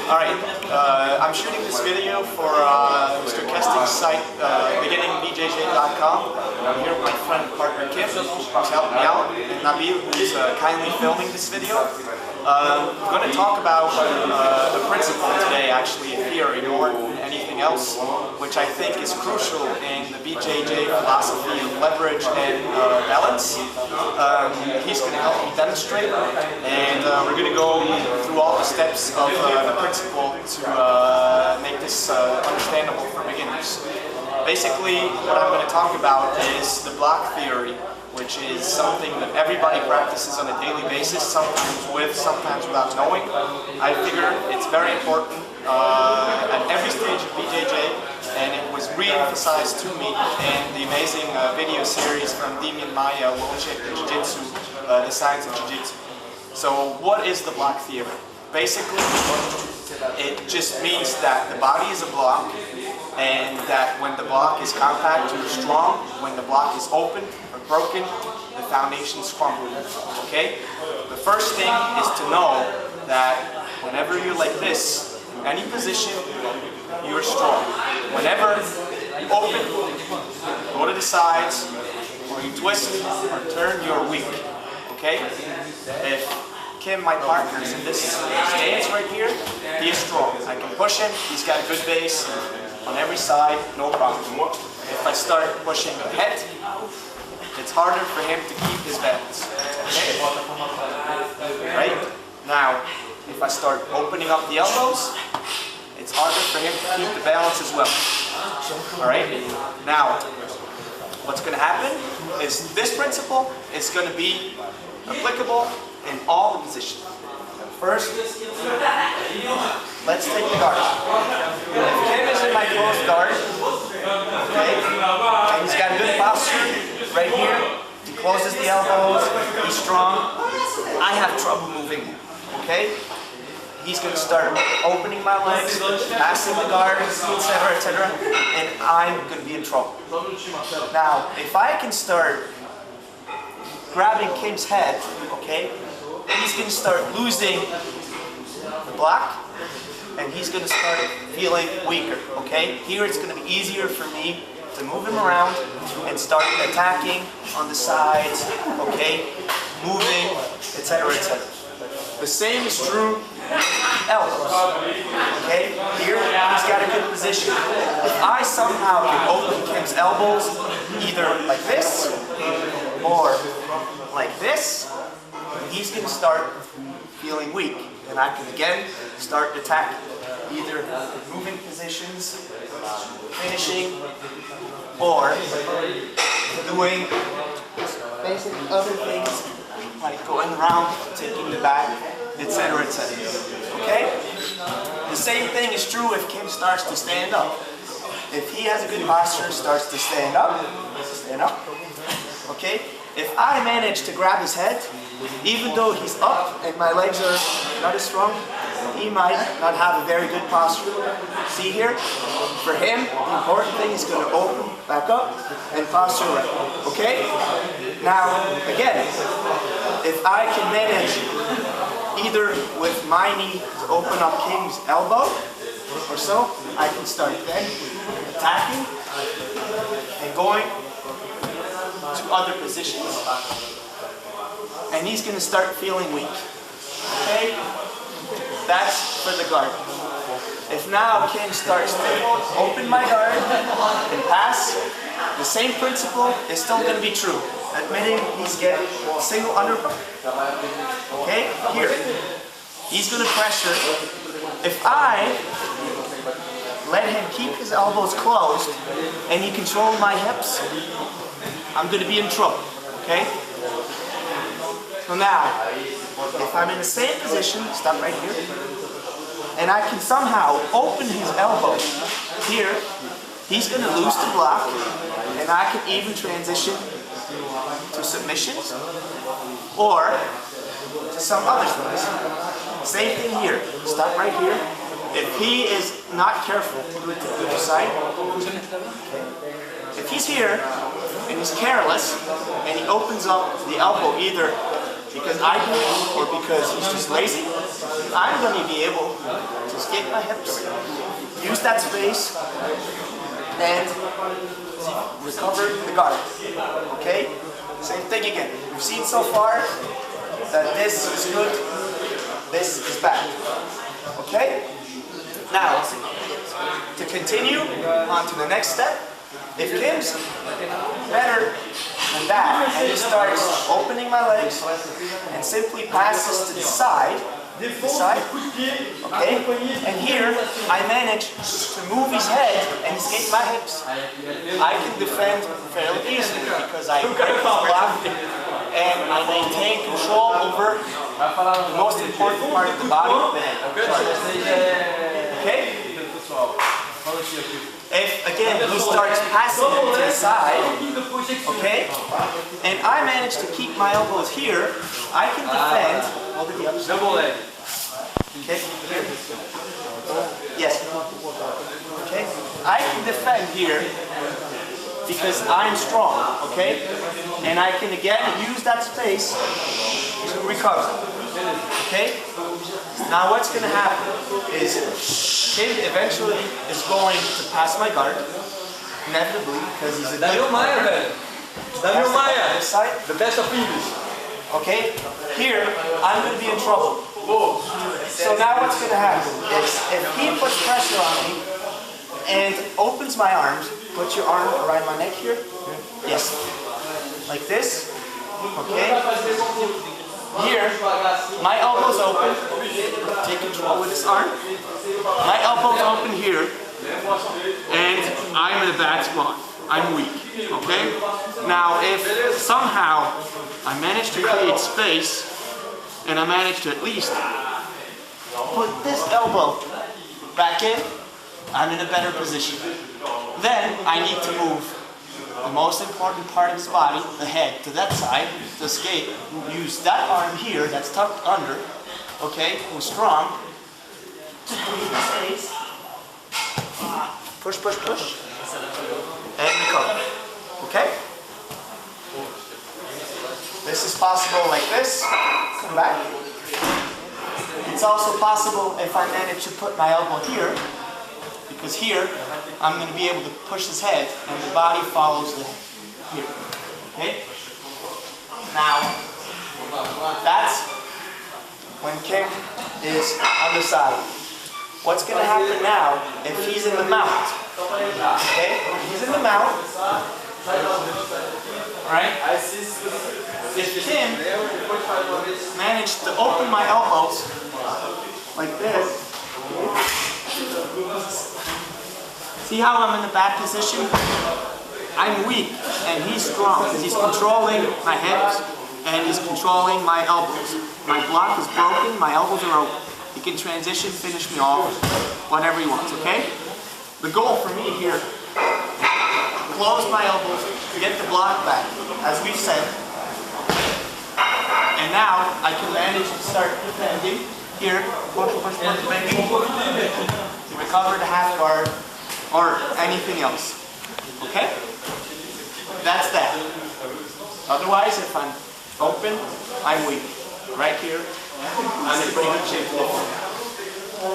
Alright, I'm shooting this video for Mr. Kesting's site, beginningbjj.com. I'm here with my friend and partner Kim, who's helping me out, and Nabil, who's kindly filming this video. I'm going to talk about a principle today, actually a theory more than anything else, which I think is crucial in the BJJ philosophy of leverage and balance. He's going to help me demonstrate, and we're going to go through all the steps of the principle to make this understandable for beginners. Basically, what I'm going to talk about is the block theory, which is something that everybody practices on a daily basis, sometimes with, sometimes without knowing. I figure it's very important at every stage of BJJ, and it was re-emphasized to me in the amazing video series from Demian Maya, World Champion Jiu-Jitsu, The Science of Jiu-Jitsu. So what is the block theory? Basically, it just means that the body is a block, and that when the block is compact or strong, when the block is open or broken, the foundation is crumbled. Okay? The first thing is to know that whenever you're like this, in any position, you're strong. Whenever you open, go to the sides, or you twist or turn, you're weak. Okay? If Kim, my partner, is in this stance right here, he is strong. I can push him, he's got a good base on every side, no problem. If I start pushing the head, it's harder for him to keep his balance. Okay? Right? Now, if I start opening up the elbows, it's harder for him to keep the balance as well. Alright? Now, what's going to happen is this principle is going to be applicable in all the positions. First, let's take the guard. If Kim is in my closed guard, okay, and he's got a good posture right here, he closes the elbows, he's strong, I have trouble moving him, okay? He's going to start opening my legs, passing the guard, etc., and I'm going to be in trouble. Now, if I can start grabbing Kim's head, okay, he's going to start losing the block, and he's going to start feeling weaker, okay? Here it's going to be easier for me to move him around and start attacking on the sides, okay? Moving, etc., etc. The same is true with elbows, okay? Here, he's got a good position. If I somehow can open Kim's elbows, either like this, or like this, he's going to start feeling weak, and I can again start attacking, either moving positions, finishing, or doing basic other things like going around, taking the back, etc., etc. Okay? The same thing is true if Kim starts to stand up. If he has a good posture, starts to stand up, okay? If I manage to grab his head, even though he's up and my legs are not as strong, he might not have a very good posture. See here? For him, the important thing is going to open back up and posture right. Okay? Now, again, if I can manage either with my knee to open up Kim's elbow or so, I can start then attacking and going to other positions, and he's going to start feeling weak. Okay? That's for the guard. If now Kim starts to open my guard and pass, the same principle is still going to be true. Admitting he's getting a single underhook. Okay? Here. He's going to pressure. If I let him keep his elbows closed and he controls my hips, I'm going to be in trouble, okay? So now, if I'm in the same position, stop right here, and I can somehow open his elbow here, he's going to lose the block, and I can even transition to submissions or to some other things. Same thing here, stop right here. If he is not careful, do it to the other side. If he's here, and he's careless, and he opens up the elbow either because I do or because he's just lazy, I'm going to be able to escape my hips, use that space, and recover the guard. Okay? Same thing again. We've seen so far that this is good, this is bad. Okay? Now, to continue on to the next step, if Kim's better than that, and he starts opening my legs and simply passes to the side, okay, and here I manage to move his head and escape my hips, I can defend fairly easily because I break his block and I maintain control over the most important part of the body, the head. Okay? If, again, he starts passing to the side, okay, and I manage to keep my elbows here, I can defend over the other side. Okay, here. Yes. Okay, I can defend here because I'm strong, okay, and I can, again, use that space to recover. Okay? Now what's going to happen is Kim eventually is going to pass my guard, inevitably, because he's a good fighter. This side. The best of English. Okay? Here, I'm going to be in trouble. So now what's going to happen is if he puts pressure on me and opens my arms, put your arm around my neck here. Yes. Like this. Okay? Here, my elbow's open. Take control with this arm. My elbow's open here, and I'm in a bad spot. I'm weak. Okay? Now, if somehow I manage to create space, and I manage to at least put this elbow back in, I'm in a better position. Then I need to move the most important part of his body, the head, to that side to escape. Use that arm here that's tucked under, okay, who's strong, to create the space. Push, push, push, and recover. Okay? This is possible like this. Come back. It's also possible if I manage to put my elbow here, because here I'm going to be able to push his head and the body follows the head. Here. Okay? Now, that's when Kim is on the side. What's going to happen now if he's in the mount? Okay? He's in the mount. Alright? If Kim managed to open my elbows like this, see how I'm in a bad position? I'm weak and he's strong because he's controlling my hips and he's controlling my elbows. My block is broken, my elbows are open. He can transition, finish me off, whatever he wants, okay? The goal for me here, close my elbows, get the block back, as we've said. And now I can manage to start defending. Here, push, push, push, maybe. Recover the half guard or anything else. Okay? That's that. Otherwise, if I'm open, I'm weak. Right here, I'm in pretty good shape.